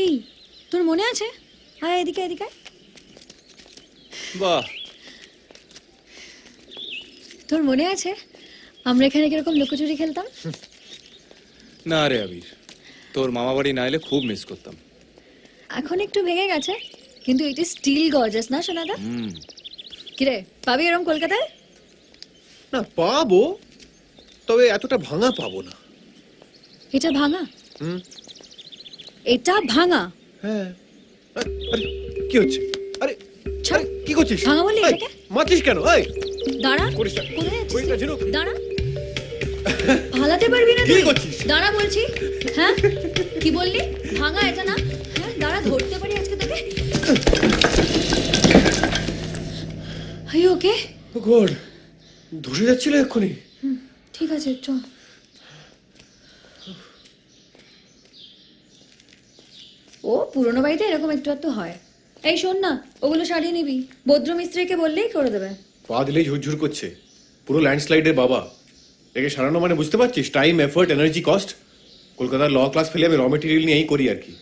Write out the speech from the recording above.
এই তোর মনে আছে? আয় এদিকে এদিকে। বাহ, তোর মনে আছে আমরা এখানে কিরকম লুকোচুরি খেলতাম? না রে আবির, তোর মামা বাড়ি না এলে খুব মিস করতাম। এখন একটু ভেঙে গেছে, কিন্তু এটা স্টিল গর্জাস না সোনাদা? কিরে, পাবি এরকম কলকাতায়? না পাবো, তবে এতটা ভাঙা পাবো না। এটা ভাঙা? এটা ভাঙা? হ্যাঁ। আরে কি হচ্ছে? আরে ছাড়। আরে কি করছিস? ভাঙা বললি এই, এটাকে? মারছিস কেন? এই দাঁড়া। করিস না। কোথায় যাচ্ছিস করিস না, তুই? ঝিনুক। দাঁড়া। পালাতে পারবি না কি তুই? করছিস? দাঁড়া বলছি। হ্যাঁ কি বললি? ভাঙা এটা না? হ্যাঁ দাঁড়া, ধরতে পারি আজকে তোকে। I okay? গড, ধসে যাচ্ছিল এক্ষুনি। ঠিক আছে চল। ও পুরোনো বাড়িতে এরকম একটু একটু হয়। এই শোন না, ওগুলো সারিয়ে নিবি, বদ্র মিস্ত্রিকে বললেই করে দেবে। পা দিলেই ঝুরঝুর করছে, পুরো ল্যান্ডস্লাইডের বাবা। একে সারানো মানে বুঝতে পারছিস? Time, effort, energy, cost. কলকাতার ল ক্লাস ফেলে আমি র মেটেরিয়াল নিয়েই করি আর কি।